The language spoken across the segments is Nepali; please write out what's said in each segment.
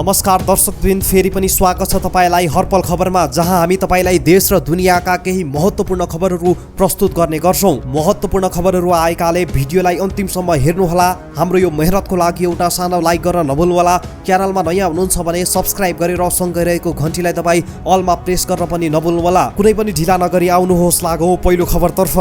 नमस्कार दर्शकवृन्द, फेरि पनि स्वागत छ तपाईलाई हरपल खबरमा, जहाँ हामी तपाईलाई देश र दुनियाँका केही महत्त्वपूर्ण खबरहरू प्रस्तुत गर्ने गर्छौं। महत्त्वपूर्ण खबरहरू आएकाले भिडियोलाई अन्तिमसम्म हेर्नुहोला। हाम्रो यो मेहनतको लागि एउटा सानो लाइक गर्न नभुल्नुहोला। च्यानलमा नयाँ हुनुहुन्छ भने सब्स्क्राइब गरेर सँगै रहेको घण्टीलाई दबाई अलमा प्रेस गर्न पनि नभुल्नुहोला। कुनै पनि ढिला नगरी आउनुहोस्, लागौं पहिलो खबरतर्फ।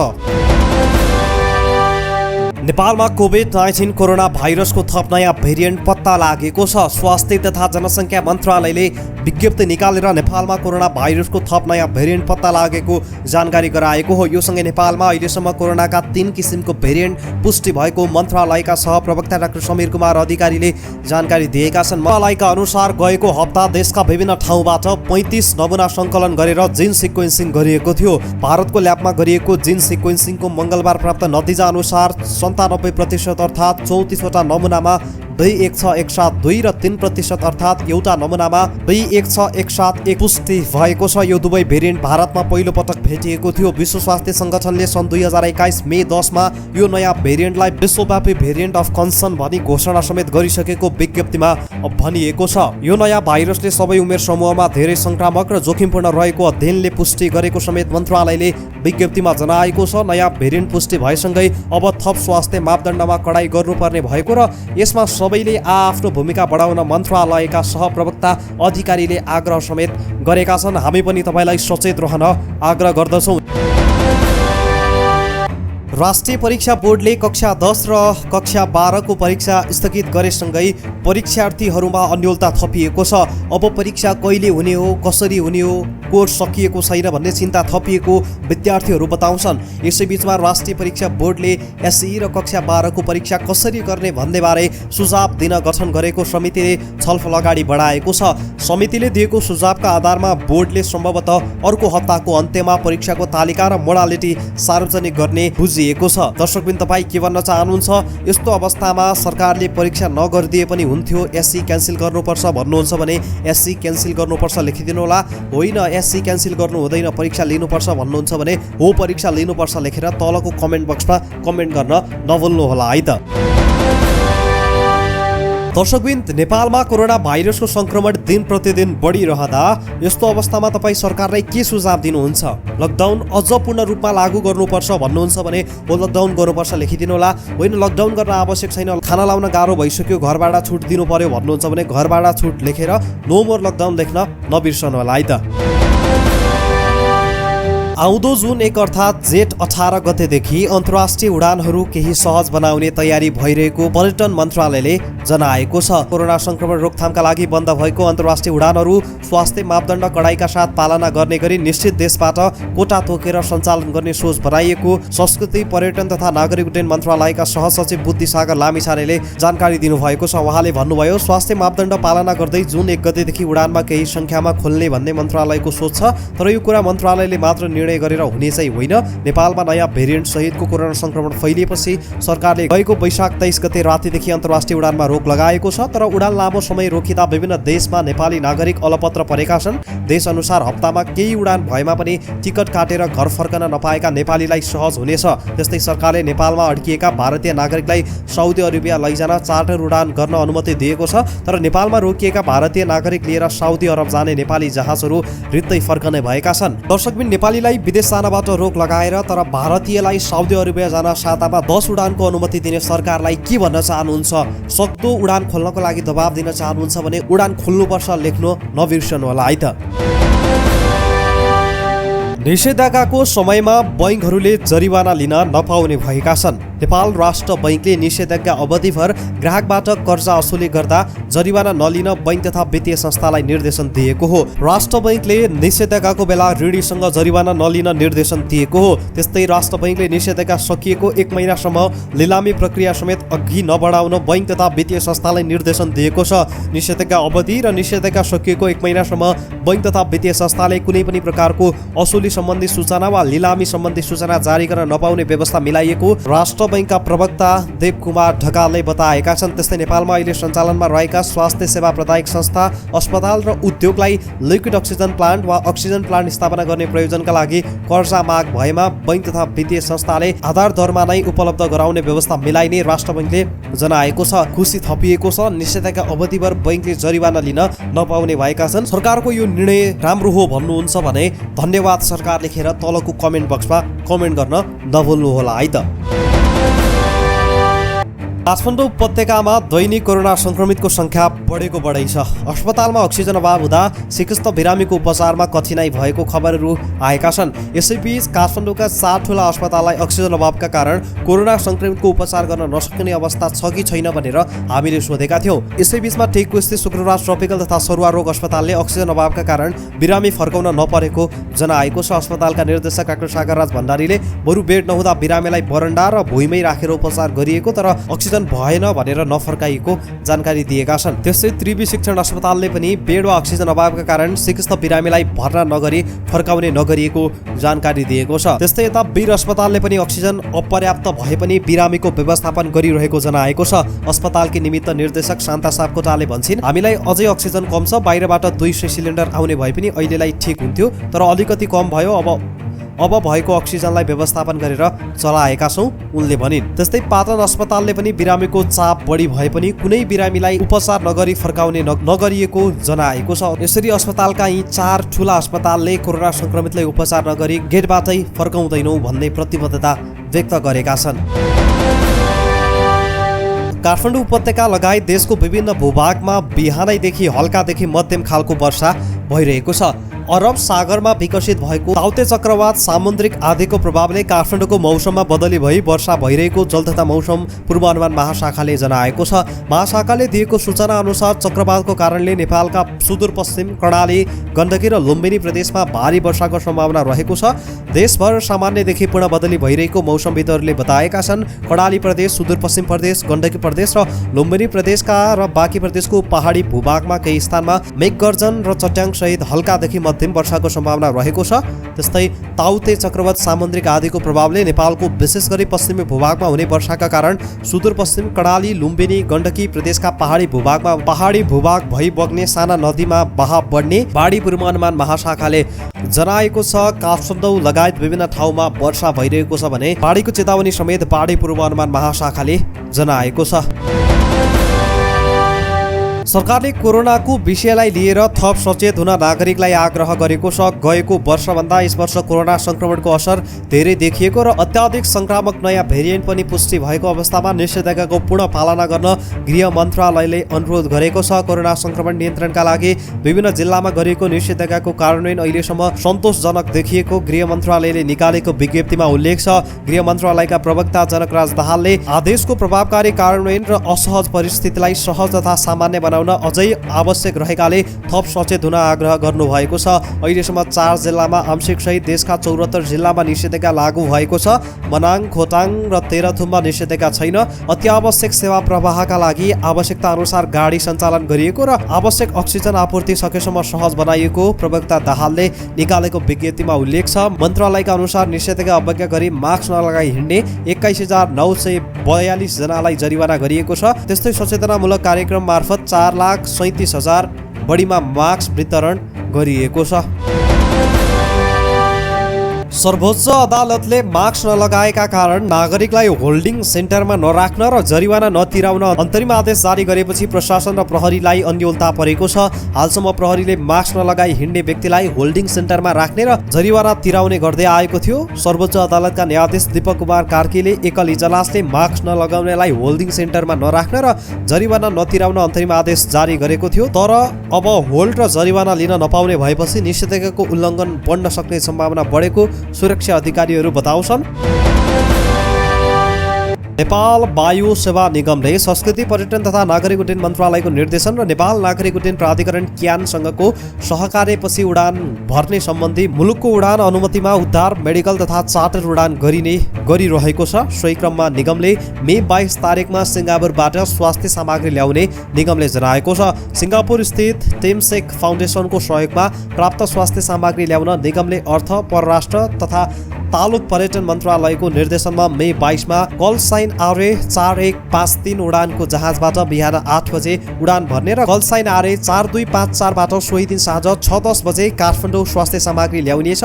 नेपालमा कोभिड-19 कोरोना भाइरसको थप नयाँ भेरिएन्ट पत्ता लागेको छ। स्वास्थ्य तथा जनसङ्ख्या मन्त्रालयले विज्ञप्ति निकालेर नेपालमा कोरोना भाइरसको थप नयाँ भेरिएन्ट पत्ता लागेको जानकारी गराएको हो। यो सँगै नेपालमा अहिलेसम्म कोरोनाका 3 किसिमको भेरिएन्ट पुष्टि भएको मन्त्रालयका सहप्रवक्ता डाक्टर समीर कुमार अधिकारीले जानकारी दिएका छन्। मन्त्रालयका अनुसार गएको हप्ता देशका विभिन्न ठाउँबाट 35 नमुना सङ्कलन गरेर जिन सिक्वेन्सिङ गरिएको थियो। भारतको ल्याबमा गरिएको जिन सिक्वेन्सिङको मङ्गलबार प्राप्त नतिजा अनुसार 97% अर्थात् 34वटा नमुनामा 21617 र 3% अर्थात् एउटा नमुनामा 21617 पुष्टि भएको छ। यो दुवै भेरिएन्ट भारतमा पहिलो पटक भेटिएको थियो। विश्व स्वास्थ्य सङ्गठनले सन् 2021 मे 10 मा यो नयाँ भेरिएन्टलाई विश्वव्यापी भेरिएन्ट अफ कन्सर्न भनी घोषणा समेत गरिसकेको विज्ञप्तिमा भनिएको छ। यो नयाँ भाइरसले सबै उमेर समूहमा धेरै सङ्क्रामक र जोखिमपूर्ण रहेको अध्ययनले पुष्टि गरेको समेत मन्त्रालयले विज्ञप्तिमा जनाएको छ। नयाँ भेरिएन्ट पुष्टि भएसँगै अब थप स्वास्थ्य मापदण्डमा कडाई गर्नुपर्ने भएको र यसमा सबैले आफ्नो भूमिका बढाउन मन्त्रालयका सहप्रवक्ता अधिकारीले आग्रह समेत गरेका छन्। हामी पनि तपाईलाई सचेत रहन आग्रह गर्दछौँ। राष्ट्रिय परीक्षा बोर्डले कक्षा 10 र कक्षा 12 को परीक्षा स्थगित गरेसँगै परीक्षार्थीहरूमा अन्योलता थपिएको छ। अब परीक्षा कहिले हुने हो, कसरी हुने हो, कोर्स सकिएको छैन भन्ने चिन्ता थपिएको विद्यार्थीहरू बताउँछन्। यसैबीचमा राष्ट्रिय परीक्षा बोर्डले एसई र कक्षा 12 को परीक्षा कसरी गर्ने भन्ने बारे सुझाव दिन गठन गरेको समितिले छलफल अगाडि बढाएको छ। समितिले दिएको सुझावका आधारमा बोर्डले सम्भवतः अर्को हप्ताको अन्त्यमा परीक्षाको तालिका र मोडालिटी सार्वजनिक गर्ने बुझिएको छ। दर्शकबिन, तपाईँ के भन्न चाहनुहुन्छ? यस्तो अवस्थामा सरकारले परीक्षा नगरिदिए पनि हुन्थ्यो, एसई क्यान्सल गर्नुपर्छ भन्नुहुन्छ भने एसई क्यान्सल गर्नुपर्छ लेखिदिनु होला। होइन, एसई क्यान्सल गर्नु हुँदैन, परीक्षा लिनुपर्छ भन्नुहुन्छ भने हो, परीक्षा लिनुपर्छ लेखेर तलको कमेन्ट बक्समा कमेन्ट गर्न नभुल्नु होला है त। दर्शकबिन, नेपालमा कोरोना भाइरसको संक्रमण दिन प्रतिदिन बढिरहँदा यस्तो अवस्थामा तपाईँ सरकारलाई के सुझाव दिनुहुन्छ? लकडाउन अझ पूर्ण रूपमा लागू गर्नुपर्छ भन्नुहुन्छ भने हो, लकडाउन गर्नुपर्छ लेखिदिनु होला। होइन, लकडाउन गर्न आवश्यक छैन, खाना लाउन गाह्रो भइसक्यो, घरबाट छुट दिनु पर्यो भन्नुहुन्छ भने घरबाट छुट लेखेर नो मोर लकडाउन लेख्न नबिर्सनु होला है त। आउँदो जुन 1 अर्थात् जेठ 18 गतेदेखि अन्तर्राष्ट्रिय उडानहरू केही सहज बनाउने तयारी भइरहेको पर्यटन मन्त्रालयले जनाएको छ। कोरोना संक्रमण रोकथामका लागि बन्द भएको अन्तर्राष्ट्रिय उडानहरू स्वास्थ्य मापदण्ड कडाइका साथ पालना गर्ने गरी निश्चित देशबाट कोटा तोकेर सञ्चालन गर्ने सोच बनाइएको संस्कृति, पर्यटन तथा नागरिक उड्डयन मन्त्रालयका सहसचिव बुद्धिसागर लामिछानेले जानकारी दिनुभएको छ। उहाँले भन्नुभयो, स्वास्थ्य मापदण्ड पालना गर्दै जुन 1 गतेदेखि उडानमा केही सङ्ख्यामा खोल्ने भन्ने मन्त्रालयको सोच छ। तर यो कुरा मन्त्रालयले मात्र निर्णय गरेर हुने चाहिँ होइन। नेपालमा नयाँ भेरिएन्ट सहितको कोरोना संक्रमण फैलिएपछि सरकारले गएको वैशाख 23 गते रातिदेखि अन्तर्राष्ट्रिय उडानमा रोक लगाएको छ। तर उडान लामो समय रोकिँदा विभिन्न देशमा नेपाली नागरिक अलपत्र परेका छन्। देश अनुसार हप्तामा केही उडान भएमा पनि टिकट काटेर घर फर्कन नपाएका नेपालीलाई सहज हुनेछ। त्यस्तै सरकारले नेपालमा अड्किएका भारतीय नागरिकलाई साउदी अरेबिया लैजान चार्टर उडान गर्न अनुमति दिएको छ। तर नेपालमा रोकिएका भारतीय नागरिक लिएर साउदी अरब जाने नेपाली जहाजहरू रित्तै फर्कने भएका छन्। दर्शकबिन, नेपालीलाई विदेश जानबाट रोक लगाएर तर भारतीयलाई साउदी अरेबिया जान सातामा 10 उडानको अनुमति दिने सरकारलाई के भन्न चाहनुहुन्छ? सक्दो उडान खोल्नको लागि दबाब दिन चाहनुहुन्छ भने उडान खोल्नुपर्छ लेख्नु नबिर्सनु होला है त। निषेधाज्ञाको समयमा बैङ्कहरूले जरिवाना लिन नपाउने भएका छन्। नेपाल राष्ट्र बैङ्कले निषेधाज्ञा अवधिभर ग्राहकबाट कर्जा असुली गर्दा जरिवाना नलिन बैङ्क तथा वित्तीय संस्थालाई निर्देशन दिएको हो। राष्ट्र बैङ्कले निषेधाज्ञाको बेला ऋणीसँग जरिवाना नलिन निर्देशन दिएको हो। त्यस्तै राष्ट्र बैङ्कले निषेधाज्ञा सकिएको 1 महिनासम्म लिलामी प्रक्रिया समेत अघि नबढाउन बैङ्क तथा वित्तीय संस्थालाई निर्देशन दिएको छ। निषेधाज्ञा अवधि र निषेधाज्ञा सकिएको 1 महिनासम्म बैङ्क तथा वित्तीय संस्थाले कुनै पनि प्रकारको असुली सम्बन्धी सूचना वा लिलामी सम्बन्धी सूचना जारी गर्न नपाउने व्यवस्था मिलाइएको राष्ट्र बैंकका प्रवक्ता देवकुमार ढकालले बताएका छन्। त्यस्तै नेपालमा अहिले सञ्चालनमा रहेका स्वास्थ्य सेवा प्रदायक संस्था, अस्पताल र उद्योगलाई लिक्विड अक्सिजन प्लान्ट वा अक्सिजन प्लान्ट स्थापना गर्ने प्रयोजनका लागि कर्जा माग भएमा बैंक तथा वित्तीय संस्थाले आधार दरमा नै उपलब्ध गराउने व्यवस्था मिलाइने राष्ट्र बैंकले जनाएको छ। खुसी थपिएको छ। निषेधाज्ञा अवधिभर बैंकले जरिवाना लिन नपाउने भएका छन्। सरकारको यो निर्णय राम्रो हो भन्नुहुन्छ भने धन्यवाद सरकार लेखेर तलको कमेन्ट बक्समा कमेन्ट गर्न नभुल्नुहोला है त। काठमाडौँ उपत्यकामा दैनिक कोरोना संक्रमितको संख्या बढै छ। अस्पतालमा अक्सिजन अभाव हुँदा सिकिस्त बिरामीको उपचारमा कठिनाइ भएको खबरहरू आएका छन्। यसैबीच काठमाडौँका 7 ठुला अस्पताललाई अक्सिजन अभावका कारण कोरोना संक्रमितको उपचार गर्न नसक्ने अवस्था छ कि छैन भनेर हामीले सोधेका थियौँ। यसैबीचमा टेकको स्थित शुक्रराज ट्रपिकल तथा सरुवा रोग अस्पतालले अक्सिजन अभावका कारण बिरामी फर्काउन नपरेको जनाएको छ। अस्पतालका निर्देशक डाक्टर सागरराज भण्डारीले बरु बेड नहुँदा बिरामीलाई बरन्डा र भुइँमै राखेर उपचार गरिएको तर अक्सिजन भएन भनेर नफर्काइएको जानकारी दिएका छन्। त्यस्तै त्रिवी शिक्षण अस्पतालले पनि बेड वा अक्सिजन अभावका कारण सिकिस्त बिरामीलाई भर्ना नगरी फर्काउने नगरिएको जानकारी दिएको छ। त्यस्तै यता वीर अस्पतालले पनि अक्सिजन अपर्याप्त भए पनि बिरामीको व्यवस्थापन गरिरहेको जनाएको छ। अस्पतालकी निमित्त निर्देशक शान्ता सापकोटाले भन्छिन्, हामीलाई अझै अक्सिजन कम छ, बाहिरबाट 200 सिलिन्डर आउने भए पनि अहिलेलाई ठिक हुन्थ्यो, तर अलिकति कम भयो, अब भएको अक्सिजनलाई व्यवस्थापन गरेर चलाएका छौँ उनले भनिन्। त्यस्तै पाटन अस्पतालले पनि बिरामीको चाप बढी भए पनि कुनै बिरामीलाई उपचार नगरी फर्काउने नगरिएको जनाएको छ। यसरी अस्पतालका यी 4 ठुला अस्पतालले कोरोना संक्रमितलाई उपचार नगरी गेटबाटै फर्काउँदैनौँ भन्ने प्रतिबद्धता व्यक्त गरेका छन्। काठमाडौँ उपत्यका लगायत देशको विभिन्न भूभागमा बिहानैदेखि हल्कादेखि मध्यम खालको वर्षा भइरहेको छ। अरब सागरमा विकसित भएको ताउते चक्रवात सामुद्रिक आँधीको प्रभावले काठमाडौँको मौसममा बदली भई वर्षा भइरहेको जल तथा मौसम पूर्वानुमान महाशाखाले जनाएको छ। महाशाखाले दिएको सूचना अनुसार चक्रवातको कारणले नेपालका सुदूरपश्चिम कर्णाली, गण्डकी र लुम्बिनी प्रदेशमा भारी वर्षाको सम्भावना रहेको छ। देशभर सामान्यदेखि पूर्ण बदली भइरहेको मौसमविदहरूले बताएका छन्। कर्णाली प्रदेश, सुदूरपश्चिम प्रदेश, गण्डकी प्रदेश र लुम्बिनी प्रदेशका र बाँकी प्रदेशको पहाडी भूभागमा केही स्थानमा मेघगर्जन र चट्याङ सहित हल्कादेखि मध्यम वर्षाको सम्भावना रहेको छ। त्यस्तै ताउते चक्रवात सामुद्रिक आँधीको प्रभावले नेपालको विशेष गरी पश्चिमी भूभागमा हुने वर्षाका कारण सुदूरपश्चिम कर्णाली, लुम्बिनी, गण्डकी प्रदेशका पहाडी भूभाग भई बग्ने साना नदीमा बहाव बढ्ने बाढी पूर्वानुमान महाशाखाले जनाएको छ। काठमाडौँ लगायत विभिन्न ठाउँमा वर्षा भइरहेको छ भने बाढीको चेतावनी समेत बाढी पूर्वानुमान महाशाखाले जनाएको छ। सरकारले कोरोनाको विषयलाई लिएर थप सचेत हुन नागरिकलाई आग्रह गरेको छ। गएको वर्षभन्दा यस वर्ष कोरोना संक्रमणको असर धेरै देखिएको र अत्याधिक संक्रामक नयाँ भेरिएन्ट पनि पुष्टि भएको अवस्थामा निषेधाज्ञाको पूर्ण पालना गर्न गृह मन्त्रालयले अनुरोध गरेको छ। कोरोना संक्रमण नियन्त्रणका लागि विभिन्न जिल्लामा गरिएको निषेधाज्ञाको कार्यान्वयन अहिलेसम्म सन्तोषजनक देखिएको गृह मन्त्रालयले निकालेको विज्ञप्तिमा उल्लेख छ। गृह मन्त्रालयका प्रवक्ता जनकराज दाहालले आदेशको प्रभावकारी कार्यान्वयन र असहज परिस्थितिलाई सहज तथा सामान्य बनाउन अझै आवश्यक रहेकाले थप सचेत हुन आग्रह गर्नुभएको छ। अहिलेसम्म 4 जिल्लामा आंशिक सहित देशका 74 जिल्लामा निषेधाज्ञा लागू भएको छ। मनाङ, खोटाङ र तेह्रथुममा निषेधाज्ञा छैन। अत्यावश्यक सेवा प्रवाहका लागि आवश्यकता अनुसार गाडी सञ्चालन गरिएको र आवश्यक अक्सिजन आपूर्ति सकेसम्म सहज बनाइएको प्रवक्ता दाहालले निकालेको विज्ञप्तिमा उल्लेख छ। मन्त्रालयका अनुसार निषेधाज्ञा अवज्ञा गरी मास्क नलगाई हिँड्ने 21,942 जनालाई जरिवाना गरिएको छ। त्यस्तै सचेतनामूलक कार्यक्रम मार्फत 4,37,000 बढीमा मास्क वितरण गरिएको छ। सर्वोच्च अदालतले मास्क नलगाएका कारण नागरिकलाई होल्डिङ सेन्टरमा नराख्न र जरिवाना नतिराउन अन्तरिम आदेश जारी गरेपछि प्रशासन र प्रहरीलाई अन्योलता परेको छ। हालसम्म प्रहरीले मास्क नलगाई हिँड्ने व्यक्तिलाई होल्डिङ सेन्टरमा राख्ने र जरिवाना तिराउने गर्दै आएको थियो। सर्वोच्च अदालतका न्यायाधीश दीपक कुमार कार्कीले एकल इजलासले मास्क नलगाउनेलाई होल्डिङ सेन्टरमा नराख्न र जरिवाना नतिराउन अन्तरिम आदेश जारी गरेको थियो। तर अब होल्ड र जरिवाना लिन नपाउने भएपछि निषेधाज्ञाको उल्लङ्घन बढ्न सक्ने सम्भावना बढेको सुरक्षा अधिकारीहरू बताउँछन्। नेपाल वायु सेवा निगमले संस्कृति पर्यटन तथा नागरिक उड्डयन मन्त्रालयको निर्देशन र नेपाल नागरिक उड्डयन प्राधिकरण क्यानसँगको सहकार्यपछि उडान भर्ने सम्बन्धी मुलुकको उडान अनुमतिमा उद्धार, मेडिकल तथा चार्टर उडान गरिरहेको छ। सोही क्रममा निगमले मे 22 तारिकमा सिङ्गापुरबाट स्वास्थ्य सामग्री ल्याउने निगमले जनाएको छ। सिङ्गापुर स्थित टेमसेक फाउन्डेसनको सहयोगमा प्राप्त स्वास्थ्य सामग्री ल्याउन निगमले अर्थ, परराष्ट्र तथा तालुक पर्यटन मन्त्रालयको निर्देशनमा मे 22मा कल साइन आरए 4153 उडानको जहाजबाट बिहान 8 बजे उडान भर्ने र कल साइन आरए 4254 बाट सोही दिन साँझ 6:10 बजे काठमाडौँ स्वास्थ्य सामग्री ल्याउनेछ।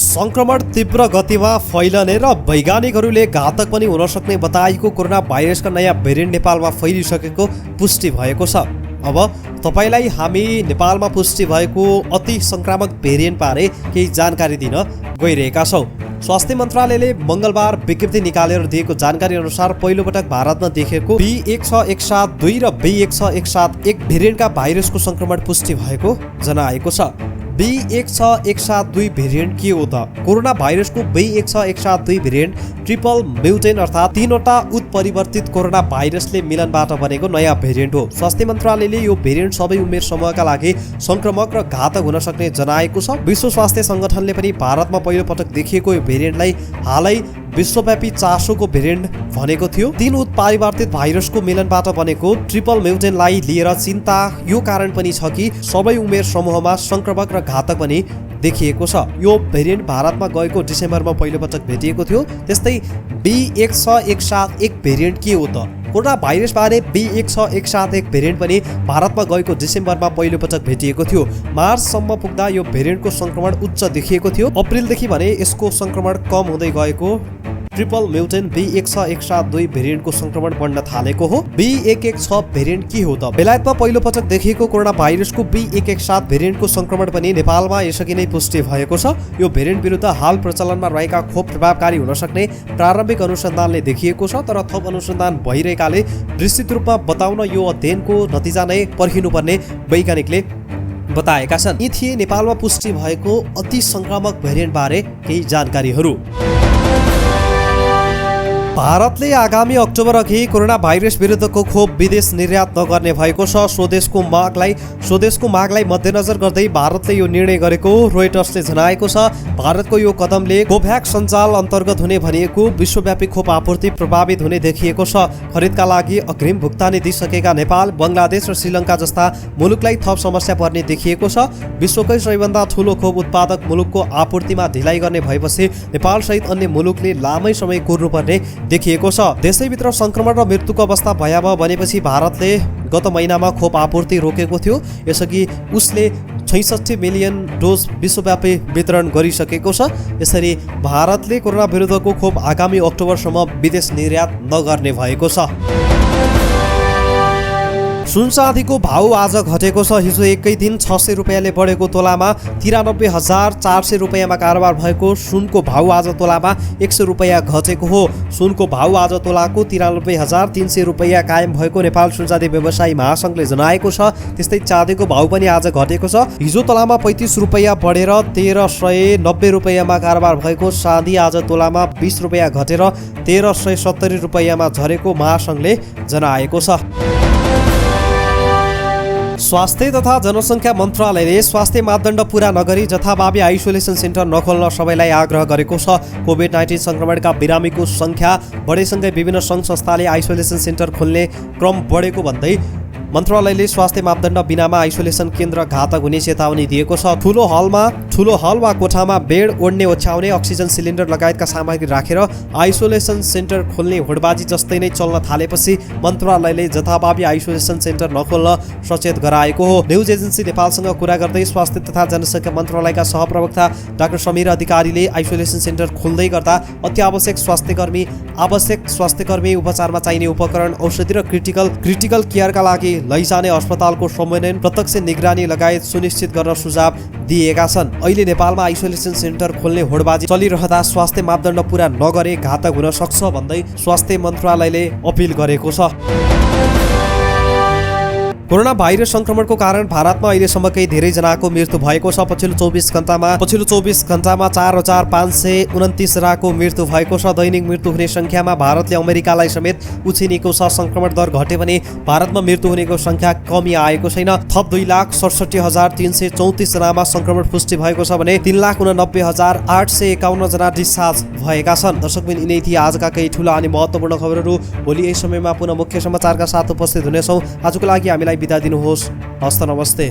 संक्रमण तीव्र गतिमा फैलने र वैज्ञानिकहरूले घातक पनि हुन सक्ने बताएको कोरोना भाइरसका नयाँ भेरिएन्ट नेपालमा फैलिसकेको पुष्टि भएको छ। अब तपाईलाई हामी नेपालमा पुष्टि भएको अति संक्रामक भेरिएन्ट बारे केही जानकारी दिन गइरहेका छौँ। स्वास्थ्य मन्त्रालयले मङ्गलबार विज्ञप्ति निकालेर दिएको जानकारी अनुसार पहिलोपटक भारतमा देखेको B117.2 र B117.1 भेरिएन्टका भाइरसको संक्रमण पुष्टि भएको जनाएको छ। B117.2 भेरिएन्ट के हो त? कोरोना भाइरसको B117.2 भेरिएन्ट ट्रिपल म्युटेन्ट अर्थात् 3वटा उत्परिवर्तित कोरोना भाइरसले मिलनबाट बनेको नयाँ भेरिएन्ट हो। स्वास्थ्य मन्त्रालयले यो भेरिएन्ट सबै उमेर समूहका लागि संक्रमक र घातक हुन सक्ने जनाएको छ। विश्व स्वास्थ्य सङ्गठनले पनि भारतमा पहिलो पटक देखिएको यो भेरिएन्टलाई हालै विश्वव्यापी चासोको भेरिएन्ट भनेको थियो। 3 उत्परिवर्तित भाइरसको मिलनबाट बनेको ट्रिपल म्युटेन्टलाई लिएर चिन्ता यो कारण पनि छ कि सबै उमेर समूहमा संक्रमक र घातक पनि देखिएको छ। यो भेरिएन्ट भारतमा गएको डिसेम्बरमा पहिलोपटक भेटिएको थियो। त्यस्तै B117.1 भेरिएन्ट के हो त? कोरोना भाइरसबारे B117.1 भेरिएन्ट पनि भारतमा गएको डिसेम्बरमा पहिलोपटक भेटिएको थियो। मार्चसम्म पुग्दा यो भेरिएन्टको संक्रमण उच्च देखिएको थियो। अप्रिलदेखि भने यसको संक्रमण कम हुँदै गएको ट्रिपल म्युटेन्ट B117.2 भेरिएन्टको संक्रमण बढ्न थालेको हो। B116 भेरिएन्ट के हो त? बेलायतमा पहिलोपटक देखिएको कोरोना भाइरसको B117 भेरिएन्टको संक्रमण पनि नेपालमा यसअघि नै पुष्टि भएको छ। यो भेरिएन्ट विरुद्ध हाल प्रचलनमा रहेका खोप प्रभावकारी हुन सक्ने प्रारम्भिक अनुसन्धानले देखिएको छ, तर थप अनुसन्धान भइरहेकाले विस्तृत रूपमा बताउन यो अध्ययनको नतिजा नै पर्खिनुपर्ने वैज्ञानिकले बताएका छन्। यी थिए नेपालमा पुष्टि भएको अति संक्रामक भेरिएन्ट बारे केही जानकारीहरू। भारतले आगामी अक्टोबर अघि कोरोना भाइरस विरुद्धको खोप विदेश निर्यात नगर्ने भएको छ। स्वदेशको मागलाई मध्यनजर गर्दै भारतले यो निर्णय गरेको रोइटर्सले जनाएको छ। भारतको यो कदमले कोभ्याक्स सञ्जाल अन्तर्गत हुने भनिएको विश्वव्यापी खोप आपूर्ति प्रभावित हुने देखिएको छ। खरिदका लागि अग्रिम भुक्तानी दिइसकेका नेपाल, बङ्गलादेश र श्रीलङ्का जस्ता मुलुकलाई थप समस्या पर्ने देखिएको छ। विश्वकै सबैभन्दा ठुलो खोप उत्पादक मुलुकको आपूर्तिमा ढिलाइ गर्ने भएपछि नेपाल सहित अन्य मुलुकले लामै समय कुर्नुपर्ने देखिएको छ। देशैभित्र संक्रमण र मृत्युको अवस्था भयावह बनेपछि भारतले गत महिनामा खोप आपूर्ति रोकेको थियो। यसअघि उसले 66 मिलियन डोज विश्वव्यापी वितरण गरिसकेको छ। यसरी भारतले कोरोना विरुद्धको खोप आगामी अक्टोबरसम्म विदेश निर्यात नगर्ने भएको छ। सुन चाँदीको भाउ आज घटेको छ। हिजो एकै दिन 600 रुपियाँले बढेको तोलामा 93,400 रुपियाँमा कारोबार भएको सुनको भाउ आज तोलामा 100 रुपियाँ घटेको हो। सुनको भाउ आज तोलाको 93,300 रुपियाँ कायम भएको नेपाल सुनचाँदी व्यवसायी महासङ्घले जनाएको छ। त्यस्तै चाँदीको भाउ पनि आज घटेको छ। हिजो तोलामा 35 रुपियाँ बढेर 1390 रुपियाँमा कारोबार भएको चाँदी आज तोलामा 20 रुपियाँ घटेर 1370 रुपियाँमा झरेको महासङ्घले जनाएको छ। स्वास्थ्य तथा जनसङ्ख्या मन्त्रालयले स्वास्थ्य मापदण्ड पूरा नगरी जथाभावी आइसोलेसन सेन्टर नखोल्न सबैलाई आग्रह गरेको छ। कोभिड-19 संक्रमणका बिरामीको संख्या बढेसँगै विभिन्न सङ्घ संस्थाले आइसोलेसन सेन्टर खोल्ने क्रम बढेको भन्दै मन्त्रालयले स्वास्थ्य मापदण्ड बिनामा आइसोलेसन केन्द्र घातक हुने चेतावनी दिएको छ। ठुलो हल वा कोठामा बेड ओढ्ने ओछ्याउने अक्सिजन सिलिन्डर लगायतका सामग्री राखेर आइसोलेसन सेन्टर खोल्ने होडबाजी जस्तै नै चल्न थालेपछि मन्त्रालयले जथाभावी आइसोलेसन सेन्टर नखोल्न सचेत गराएको हो। न्युज एजेन्सी नेपालसँग कुरा गर्दै स्वास्थ्य तथा जनसङ्ख्या मन्त्रालयका सहप्रवक्ता डाक्टर समीर अधिकारीले आइसोलेसन सेन्टर खोल्दै गर्दा अत्यावश्यक स्वास्थ्यकर्मी उपचारमा चाहिने उपकरण, औषधि र क्रिटिकल केयरका लागि लैजाने अस्पतालको समन्वयन, प्रत्यक्ष निगरानी लगायत सुनिश्चित गर्न सुझाव दिएका छन्। अहिले नेपालमा आइसोलेसन सेन्टर खोल्ने होडबाजी चलिरहँदा स्वास्थ्य मापदण्ड पूरा नगरे घातक हुन सक्छ भन्दै स्वास्थ्य मन्त्रालयले अपील गरेको छ। कोरोना भाइरस संक्रमणको कारण भारतमा अहिलेसम्मकै धेरैजनाको मृत्यु भएको छ। पछिल्लो 24 घण्टामा 4,529 जनाको मृत्यु भएको छ। दैनिक मृत्यु हुने संख्यामा भारतले अमेरिकालाई समेत उछिनेको छ। संक्रमण दर घटे भने भारतमा मृत्यु हुनेको संख्या कमी आएको छैन। थप 2,67,334 जनामा संक्रमण पुष्टि भएको छ भने 3,89,851 जना डिस्चार्ज भएका छन्। दर्शकबिन, यिनै थिए आजका केही ठुला अनि महत्त्वपूर्ण खबरहरू। भोलि यही समयमा पुनः मुख्य समाचारका साथ उपस्थित हुनेछौँ। आजको लागि हामीलाई बिदा दिनुहोस्। हस्त नमस्ते।